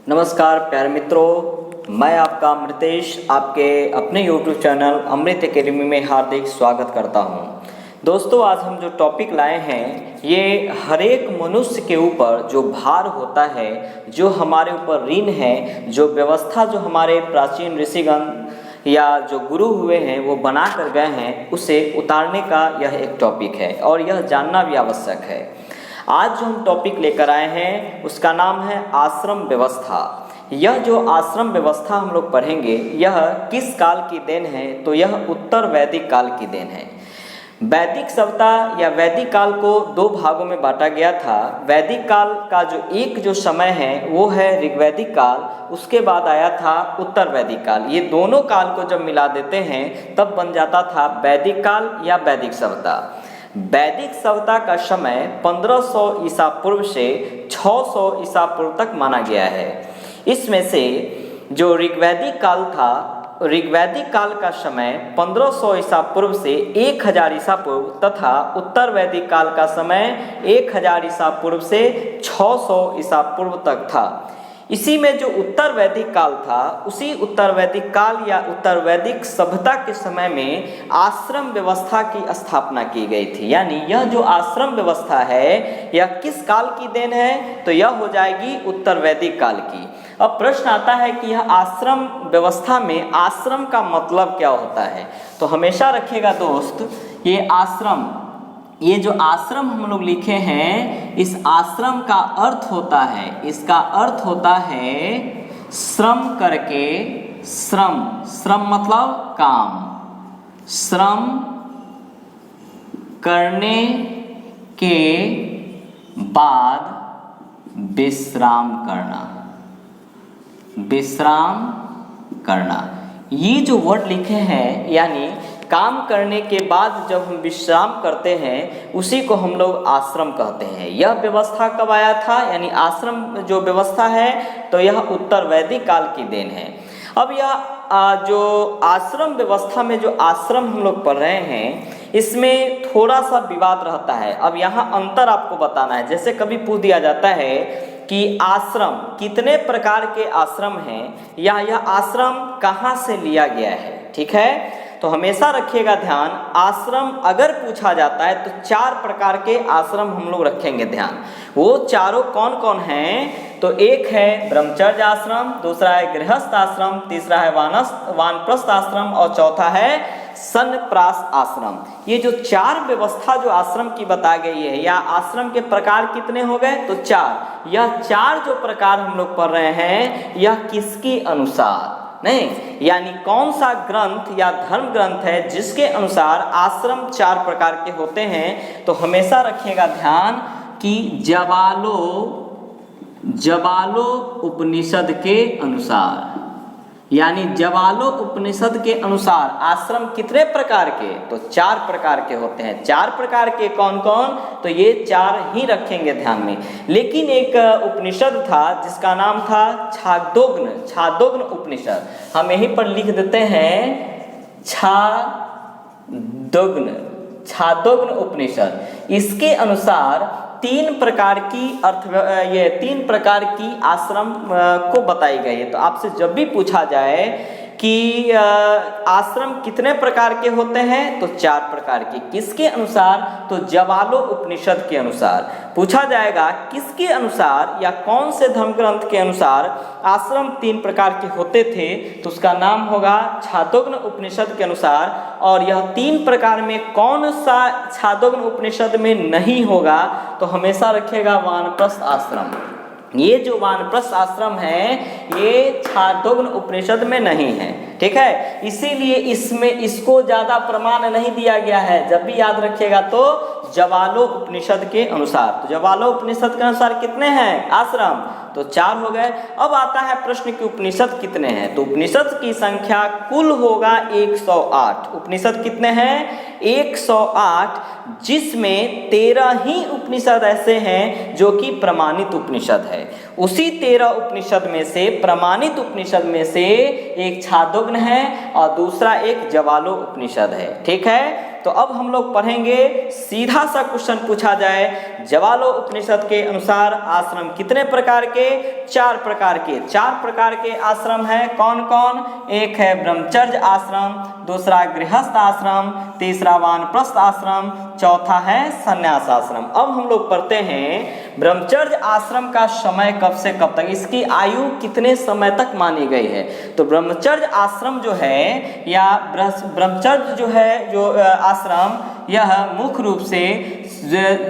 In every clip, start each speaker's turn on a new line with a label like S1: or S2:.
S1: नमस्कार प्यारे मित्रों, मैं आपका अमृतेश आपके अपने YouTube चैनल अमृत एकेडमी में हार्दिक स्वागत करता हूं। दोस्तों, आज हम जो टॉपिक लाए हैं ये हर एक मनुष्य के ऊपर जो भार होता है, जो हमारे ऊपर ऋण है, जो व्यवस्था जो हमारे प्राचीन ऋषिगण या जो गुरु हुए हैं वो बना कर गए हैं, उसे उतारने का यह एक टॉपिक है और यह जानना भी आवश्यक है। आज जो हम टॉपिक लेकर आए हैं उसका नाम है आश्रम व्यवस्था। यह जो आश्रम व्यवस्था हम लोग पढ़ेंगे यह किस काल की देन है? तो यह उत्तर वैदिक काल की देन है। वैदिक सभ्यता या वैदिक काल को दो भागों में बांटा गया था। वैदिक काल का जो समय है वो है ऋग्वैदिक काल, उसके बाद आया था उत्तर वैदिक काल। ये दोनों काल को जब मिला देते हैं तब बन जाता था वैदिक काल या वैदिक सभ्यता। वैदिक सभ्यता का समय 1500 ईसा पूर्व से 600 ईसा पूर्व तक माना गया है। इसमें से जो ऋग्वैदिक काल था, ऋग्वैदिक काल का समय 1500 ईसा पूर्व से 1000 ईसा पूर्व तथा उत्तर वैदिक काल का समय 1000 ईसा पूर्व से 600 ईसा पूर्व तक था। इसी में जो उत्तर वैदिक काल था, उसी उत्तर वैदिक काल या उत्तर वैदिक सभ्यता के समय में आश्रम व्यवस्था की स्थापना की गई थी। यानी यह जो आश्रम व्यवस्था है यह किस काल की देन है? तो यह हो जाएगी उत्तर वैदिक काल की। अब प्रश्न आता है कि यह आश्रम व्यवस्था में आश्रम का मतलब क्या होता है? तो हमेशा रखिएगा दोस्त, ये जो आश्रम हम लोग लिखे हैं, इस आश्रम का अर्थ होता है, इसका अर्थ होता है श्रम करके, श्रम मतलब काम, श्रम करने के बाद विश्राम करना। ये जो वर्ड लिखे हैं, यानी काम करने के बाद जब हम विश्राम करते हैं उसी को हम लोग आश्रम कहते हैं। यह व्यवस्था कब आया था? यानी आश्रम जो व्यवस्था है तो यह उत्तर वैदिक काल की देन है। अब यह जो आश्रम व्यवस्था में जो आश्रम हम लोग पढ़ रहे हैं इसमें थोड़ा सा विवाद रहता है। अब यहाँ अंतर आपको बताना है। जैसे कभी पूछ दिया जाता है कि आश्रम कितने प्रकार के आश्रम हैं या यह आश्रम कहाँ से लिया गया है, ठीक है? तो हमेशा रखिएगा ध्यान, आश्रम अगर पूछा जाता है तो 4 प्रकार के आश्रम हम लोग रखेंगे ध्यान। वो चारों कौन कौन हैं? तो एक है ब्रह्मचर्य आश्रम, दूसरा है गृहस्थ आश्रम, तीसरा है वानप्रस्थ आश्रम और चौथा है सन्यास आश्रम। ये जो 4 व्यवस्था जो आश्रम की बता गई है, या आश्रम के प्रकार कितने हो गए? तो 4। यह 4 जो प्रकार हम लोग पढ़ रहे हैं यह किसके अनुसार नहीं, यानी कौन सा ग्रंथ या धर्म ग्रंथ है जिसके अनुसार आश्रम 4 प्रकार के होते हैं? तो हमेशा रखिएगा ध्यान कि जवालो उपनिषद के अनुसार, यानी जवालो उपनिषद के अनुसार आश्रम कितने प्रकार के? तो 4 प्रकार के होते हैं। 4 प्रकार के कौन कौन? तो ये 4 ही रखेंगे ध्यान में। लेकिन एक उपनिषद था जिसका नाम था छांदोग्य उपनिषद। हम यहीं पर लिख देते हैं छांदोग्य उपनिषद। इसके अनुसार 3 प्रकार की आश्रम को बताई गई है। तो आपसे जब भी पूछा जाए कि आश्रम कितने प्रकार के होते हैं तो 4 प्रकार के। किसके अनुसार? तो जवालो उपनिषद के अनुसार। पूछा जाएगा किसके अनुसार या कौन से धर्म ग्रंथ के अनुसार आश्रम 3 प्रकार के होते थे, तो उसका नाम होगा छांदोग्य उपनिषद के अनुसार। और यह 3 प्रकार में कौन सा छांदोग्य उपनिषद में नहीं होगा? तो हमेशा रखिएगा वानप्रस्थ आश्रम। ये जो वानप्रस्थ आश्रम है ये छांदोग्य उपनिषद में नहीं है, ठीक है? इसीलिए इसको ज्यादा प्रमाण नहीं दिया गया है। जब भी याद रखिएगा तो जवालो उपनिषद के अनुसार। तो जवालो उपनिषद के अनुसार कितने हैं आश्रम? तो 4 हो गए। अब आता है प्रश्न कि उपनिषद कितने हैं? तो उपनिषद की संख्या कुल होगा 108। उपनिषद कितने हैं? 108, जिसमें 13 ही उपनिषद ऐसे हैं जो कि प्रमाणित उपनिषद है। उसी 13 उपनिषद में से, प्रमाणित उपनिषद में से एक छांदोग्य है और दूसरा एक जवालो उपनिषद है, ठीक है? तो अब हम लोग पढ़ेंगे, सीधा सा क्वेश्चन पूछा जाए, ज्वालो उपनिषद के अनुसार आश्रम कितने प्रकार के? 4 प्रकार के। 4 प्रकार के आश्रम है, कौन कौन? एक है ब्रह्मचर्य आश्रम, दूसरा गृहस्थ आश्रम, तीसरा वानप्रस्थ आश्रम, चौथा है संन्यास आश्रम। अब हम लोग पढ़ते हैं ब्रह्मचर्य आश्रम का समय कब से कब तक, इसकी आयु कितने समय तक मानी गई है। तो ब्रह्मचर्य आश्रम जो है या ब्रह्मचर्य जो है जो आश्रम, यह मुख्य रूप से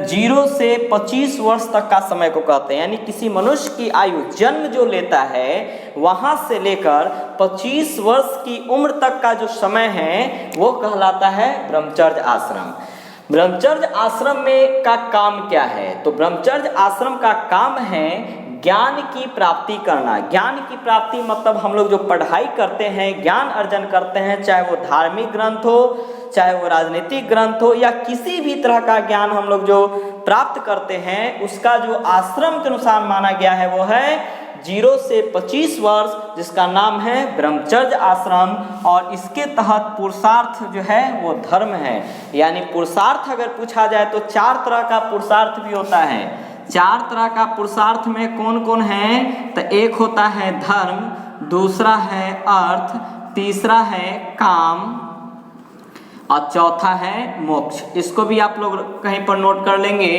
S1: 0 से 25 वर्ष तक का समय को कहते हैं। यानी किसी मनुष्य की आयु जन्म जो लेता है वहां से लेकर 25 वर्ष की उम्र तक का जो समय है वो कहलाता है ब्रह्मचर्य आश्रम। ब्रह्मचर्य आश्रम में का काम क्या है? तो ब्रह्मचर्य आश्रम का काम है ज्ञान की प्राप्ति करना। ज्ञान की प्राप्ति मतलब हम लोग जो पढ़ाई करते हैं, ज्ञान अर्जन करते हैं, चाहे वो धार्मिक ग्रंथ हो, चाहे वो राजनीतिक ग्रंथ हो, या किसी भी तरह का ज्ञान हम लोग जो प्राप्त करते हैं, उसका जो आश्रम के अनुसार माना गया है वो है 0 से 25 वर्ष, जिसका नाम है ब्रह्मचर्य आश्रम। और इसके तहत पुरुषार्थ जो है वो धर्म है। यानी पुरुषार्थ अगर पूछा जाए तो 4 तरह का पुरुषार्थ भी होता है। 4 तरह का पुरुषार्थ में कौन कौन है? तो एक होता है धर्म, दूसरा है अर्थ, तीसरा है काम और चौथा है मोक्ष। इसको भी आप लोग कहीं पर नोट कर लेंगे।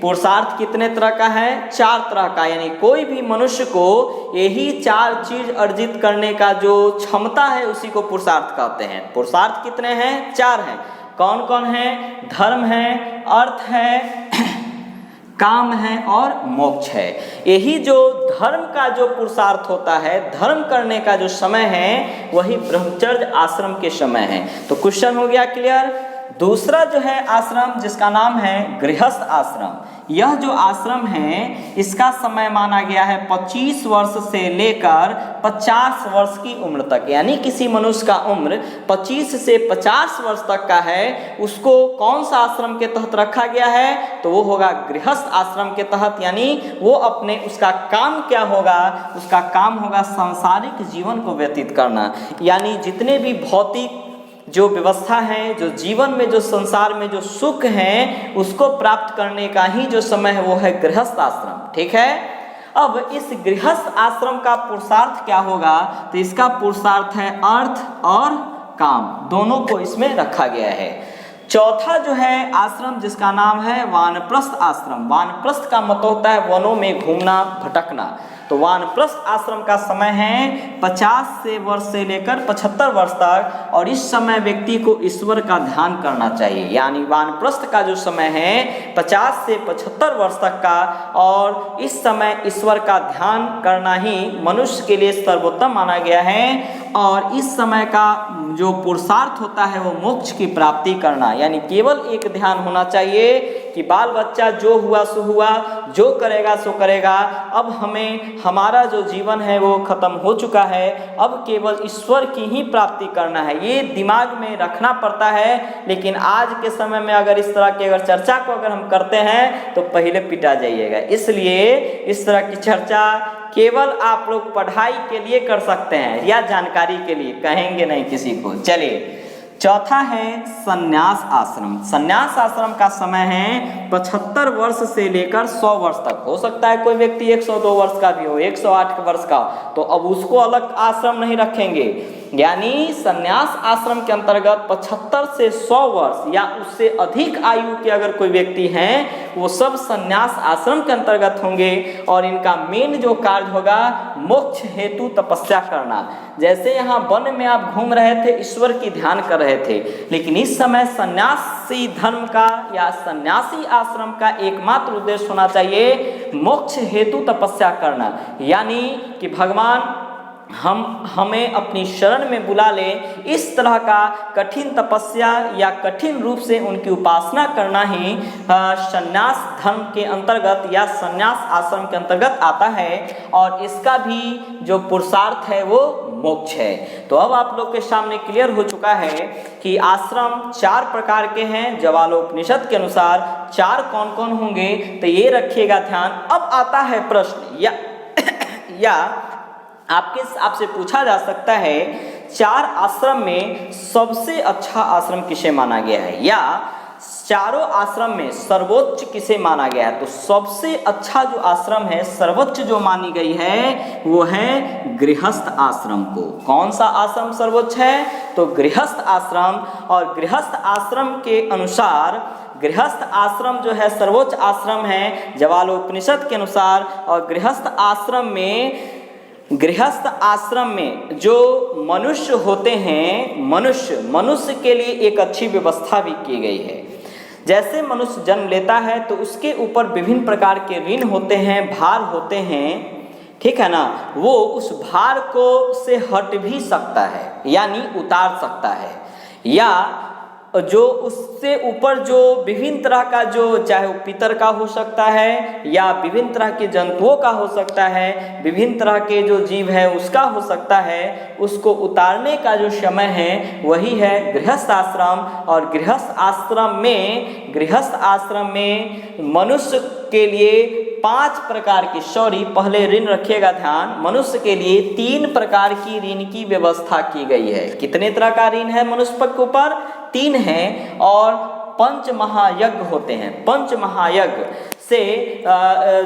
S1: पुरुषार्थ कितने तरह का है? 4 तरह का। यानी कोई भी मनुष्य को यही 4 चीज अर्जित करने का जो क्षमता है उसी को पुरुषार्थ कहते हैं। पुरुषार्थ कितने हैं? 4 हैं। कौन कौन है? धर्म है, अर्थ है, काम है और मोक्ष है। यही जो धर्म का जो पुरुषार्थ होता है, धर्म करने का जो समय है, वही ब्रह्मचर्य आश्रम के समय है। तो क्वेश्चन हो गया क्लियर। दूसरा जो है आश्रम, जिसका नाम है गृहस्थ आश्रम। यह जो आश्रम है इसका समय माना गया है 25 वर्ष से लेकर 50 वर्ष की उम्र तक। यानी किसी मनुष्य का उम्र 25 से 50 वर्ष तक का है, उसको कौन सा आश्रम के तहत रखा गया है? तो वो होगा गृहस्थ आश्रम के तहत। यानी वो अपने, उसका काम क्या होगा? उसका काम होगा सांसारिक जीवन को व्यतीत करना। यानी जितने भी भौतिक जो व्यवस्था है, जो जीवन में, जो संसार में जो सुख है, उसको प्राप्त करने का ही जो समय है वो है गृहस्थ आश्रम। ठीक है। अब इस गृहस्थ आश्रम का पुरुषार्थ क्या होगा? तो इसका पुरुषार्थ है अर्थ और काम, दोनों को इसमें रखा गया है। चौथा जो है आश्रम, जिसका नाम है वानप्रस्थ आश्रम। वानप्रस्थ का मतलब होता है वनों में घूमना, भटकना। तो वानप्रस्थ आश्रम का समय है 50 से वर्ष से लेकर 75 वर्ष तक, और इस समय व्यक्ति को ईश्वर का ध्यान करना चाहिए। यानी वानप्रस्थ का जो समय है 50 से 75 वर्ष तक का, और इस समय ईश्वर का ध्यान करना ही मनुष्य के लिए सर्वोत्तम माना गया है। और इस समय का जो पुरुषार्थ होता है वो मोक्ष की प्राप्ति करना। यानी केवल एक ध्यान होना चाहिए कि बाल बच्चा जो हुआ सो हुआ, जो करेगा सो करेगा, अब हमें, हमारा जो जीवन है वो खत्म हो चुका है, अब केवल ईश्वर की ही प्राप्ति करना है। ये दिमाग में रखना पड़ता है। लेकिन आज के समय में अगर इस तरह की अगर चर्चा को अगर हम करते हैं तो पहले पिटा जाइएगा। इसलिए इस तरह की चर्चा केवल आप लोग पढ़ाई के लिए कर सकते हैं या जानकारी के लिए, कहेंगे नहीं किसी को। चलिए, चौथा है संन्यास आश्रम। संन्यास आश्रम का समय है 75 वर्ष से लेकर 100 वर्ष तक। हो सकता है कोई व्यक्ति 102 वर्ष का भी हो, 108 वर्ष का, तो अब उसको अलग आश्रम नहीं रखेंगे। यानी संन्यास आश्रम के अंतर्गत 75 से 100 वर्ष या उससे अधिक आयु के अगर कोई व्यक्ति हैं, वो सब संन्यास आश्रम के अंतर्गत होंगे। और इनका मेन जो कार्य होगा मोक्ष हेतु तपस्या करना। जैसे यहाँ वन में आप घूम रहे थे, ईश्वर की ध्यान कर रहे थे, लेकिन इस समय सन्यासी धर्म का या सन्यासी आश्रम का एकमात्र उद्देश्य होना चाहिए मोक्ष हेतु तपस्या करना। यानी कि भगवान हमें अपनी शरण में बुला ले, इस तरह का कठिन तपस्या या कठिन रूप से उनकी उपासना करना ही संन्यास धर्म के अंतर्गत या संन्यास आश्रम के अंतर्गत आता है। और इसका भी जो पुरुषार्थ है वो मोक्ष है। तो अब आप लोग के सामने क्लियर हो चुका है कि आश्रम 4 प्रकार के हैं ज्वालोपनिषद के अनुसार। 4 कौन कौन होंगे तो ये रखिएगा ध्यान। अब आता है प्रश्न, या आपसे पूछा जा सकता है चार आश्रम में सबसे अच्छा आश्रम किसे माना गया है, या चारों आश्रम में सर्वोच्च किसे माना गया है? तो सबसे अच्छा जो आश्रम है, सर्वोच्च जो मानी गई है, वो है गृहस्थ आश्रम को। कौन सा आश्रम सर्वोच्च है? तो गृहस्थ आश्रम। और गृहस्थ आश्रम के अनुसार गृहस्थ आश्रम जो है सर्वोच्च आश्रम है ज्वालोपनिषद के अनुसार। और गृहस्थ आश्रम में जो मनुष्य होते हैं, मनुष्य के लिए एक अच्छी व्यवस्था भी की गई है। जैसे मनुष्य जन्म लेता है तो उसके ऊपर विभिन्न प्रकार के ऋण होते हैं, भार होते हैं, ठीक है ना। वो उस भार को से हट भी सकता है, यानी उतार सकता है, या जो उससे ऊपर जो विभिन्न तरह का जो, चाहे वो पितर का हो सकता है या विभिन्न तरह के जंतुओं का हो सकता है, विभिन्न तरह के जो जीव है उसका हो सकता है, उसको उतारने का जो समय है वही है गृहस्थ आश्रम। और गृहस्थ आश्रम में मनुष्य के लिए 5 प्रकार की, पहले ऋण रखिएगा ध्यान, मनुष्य के लिए 3 प्रकार की ऋण की व्यवस्था की गई है। कितने तरह का ऋण है मनुष्य के ऊपर? 3 है। और 5 महायज्ञ होते हैं। 5 महायज्ञ से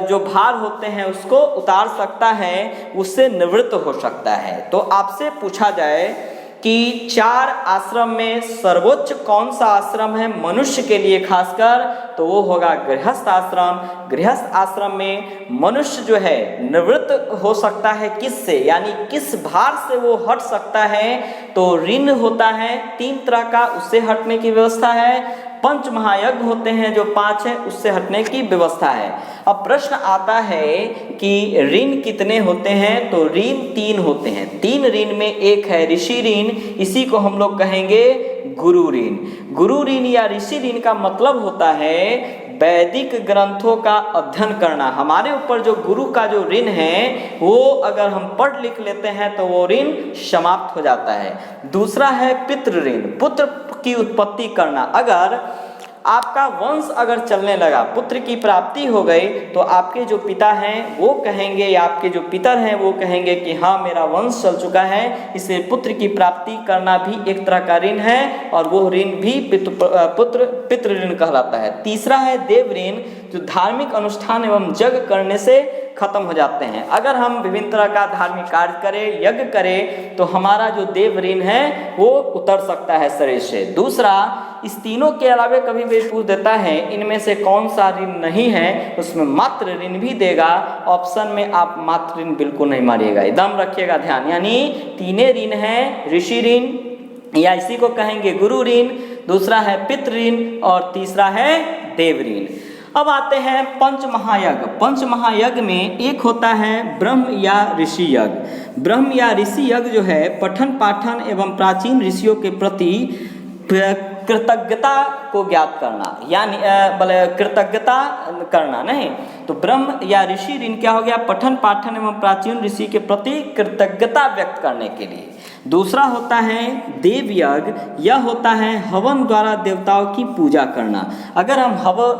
S1: जो भार होते हैं उसको उतार सकता है, उससे निवृत्त हो सकता है। तो आपसे पूछा जाए कि 4 आश्रम में सर्वोच्च कौन सा आश्रम है मनुष्य के लिए खासकर, तो वो होगा गृहस्थ आश्रम। गृहस्थ आश्रम में मनुष्य जो है निवृत्त हो सकता है किससे, यानी किस भार से वो हट सकता है? तो ऋण होता है 3 तरह का, उससे हटने की व्यवस्था है। 5 महायज्ञ होते हैं जो 5 है, उससे हटने की व्यवस्था है। अब प्रश्न आता है कि ऋण कितने होते हैं? तो ऋण 3 होते हैं। 3 ऋण में एक है ऋषि ऋण, इसी को हम लोग कहेंगे गुरु ऋण। गुरु ऋण या ऋषि ऋण का मतलब होता है वैदिक ग्रंथों का अध्ययन करना। हमारे ऊपर जो गुरु का जो ऋण है वो अगर हम पढ़ लिख लेते हैं तो वो ऋण समाप्त हो जाता है। दूसरा है पितृ ऋण, पुत्र की उत्पत्ति करना। अगर आपका वंश अगर चलने लगा, पुत्र की प्राप्ति हो गई, तो आपके जो पिता हैं वो कहेंगे, या आपके जो पितर हैं वो कहेंगे कि हाँ मेरा वंश चल चुका है, इसलिए पुत्र की प्राप्ति करना भी एक तरह का ऋण है, और वो ऋण भी पितृ ऋण कहलाता है। तीसरा है देव ऋण, जो धार्मिक अनुष्ठान एवं यज्ञ करने से खत्म हो जाते हैं। अगर हम विभिन्न तरह का धार्मिक कार्य करें, यज्ञ करें, तो हमारा जो देव ऋण है वो उतर सकता है शरीर से। दूसरा, इस तीनों के अलावा कभी भी पूछ देता है इनमें से कौन सा ऋण नहीं है, उसमें मात्र ऋण भी देगा। ऑप्शन में आप मात्र ऋण बिल्कुल नहीं मारिएगा, एकदम रखिएगा ध्यान। यानी 3 ऋण है, ऋषि ऋण या इसी को कहेंगे गुरु ऋण, दूसरा है पितृ ऋण और तीसरा है देव ऋण। अब आते हैं 5 महायज्ञ। 5 महायज्ञ में एक होता है ब्रह्म या ऋषि यज्ञ। ब्रह्म या ऋषि यज्ञ जो है पठन पाठन एवं प्राचीन ऋषियों के प्रति कृतज्ञता को ज्ञात करना, यानी कृतज्ञता करना नहीं। तो ब्रह्म या ऋषि ऋण क्या हो गया? पठन पाठन एवं प्राचीन ऋषि के प्रति कृतज्ञता व्यक्त करने के लिए। दूसरा होता है देव यज्ञ, यह होता है हवन द्वारा देवताओं की पूजा करना। अगर हम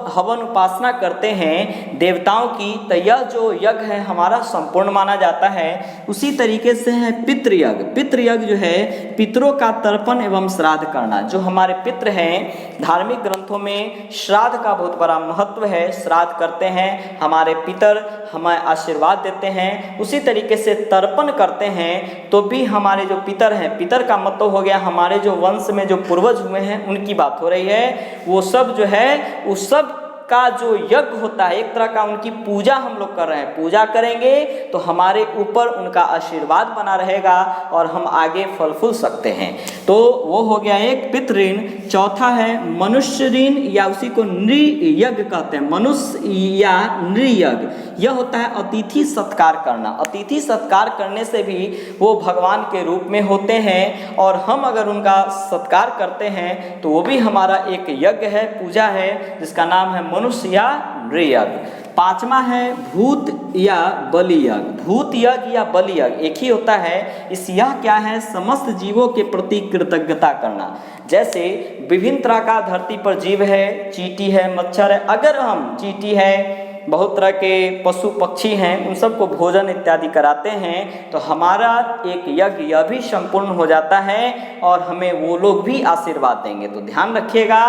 S1: हवन उपासना करते हैं देवताओं की, तो यह जो यज्ञ है हमारा संपूर्ण माना जाता है। उसी तरीके से है पितृयज्ञ। पितृयज्ञ जो है पितरों का तर्पण एवं श्राद्ध करना। जो हमारे पितृ हैं, धार्मिक ग्रंथों में श्राद्ध का बहुत बड़ा महत्व है। श्राद्ध करते हैं, हमारे पितर हमें आशीर्वाद देते हैं। उसी तरीके से तर्पण करते हैं तो भी हमारे जो पितर हैं, पितर का मतलब हो गया हमारे जो वंश में जो पूर्वज हुए हैं उनकी बात हो रही है। वो सब जो है उस सब का जो यज्ञ होता है, एक तरह का उनकी पूजा हम लोग कर रहे हैं। पूजा करेंगे तो हमारे ऊपर उनका आशीर्वाद बना रहेगा और हम आगे फल फूल सकते हैं। तो वो हो गया एक पितृ ऋण। चौथा है मनुष्य ऋण, या उसी को नृयज्ञ कहते हैं। मनुष्य या नृयज्ञ, यह होता है अतिथि सत्कार करना। अतिथि सत्कार करने से भी वो भगवान के रूप में होते हैं, और हम अगर उनका सत्कार करते हैं तो वो भी हमारा एक यज्ञ है, पूजा है, जिसका नाम है मनुष्य या नृयज्ञ। 5वां है भूत या बलि यज्ञ। भूत यज्ञ या बलि यज्ञ एक ही होता है। इस यह क्या है? समस्त जीवों के प्रति कृतज्ञता करना। जैसे विभिन्न तरह का धरती पर जीव है, चींटी है, मच्छर है। अगर हम चींटी है, बहुत तरह के पशु पक्षी हैं, उन सबको भोजन इत्यादि कराते हैं, तो हमारा एक यज्ञ यह भी संपूर्ण हो जाता है और हमें वो लोग भी आशीर्वाद देंगे। तो ध्यान रखिएगा,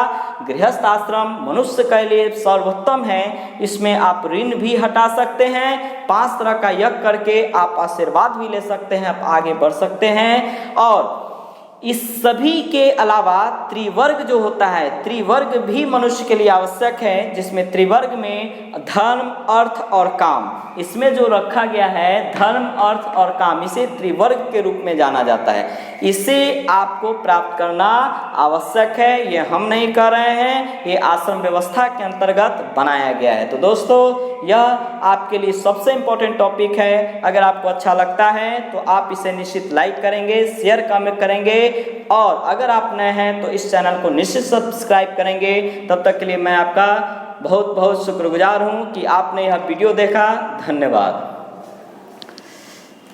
S1: गृहस्थ आश्रम मनुष्य के लिए सर्वोत्तम है। इसमें आप ऋण भी हटा सकते हैं, 5 तरह का यज्ञ करके आप आशीर्वाद भी ले सकते हैं, आप आगे बढ़ सकते हैं। और इस सभी के अलावा त्रिवर्ग जो होता है, त्रिवर्ग भी मनुष्य के लिए आवश्यक है, जिसमें त्रिवर्ग में धर्म, अर्थ और काम, इसमें जो रखा गया है धर्म, अर्थ और काम, इसे त्रिवर्ग के रूप में जाना जाता है। इसे आपको प्राप्त करना आवश्यक है, ये हम नहीं कर रहे हैं, ये आश्रम व्यवस्था के अंतर्गत बनाया गया है। तो दोस्तों, यह आपके लिए सबसे इम्पोर्टेंट टॉपिक है। अगर आपको अच्छा लगता है तो आप इसे निश्चित लाइक करेंगे, शेयर कमेंट करेंगे, और अगर आप नए हैं तो इस चैनल को निश्चित सब्सक्राइब करेंगे। तब तक के लिए मैं आपका बहुत बहुत शुक्रगुजार हूँ कि आपने यह वीडियो देखा। धन्यवाद।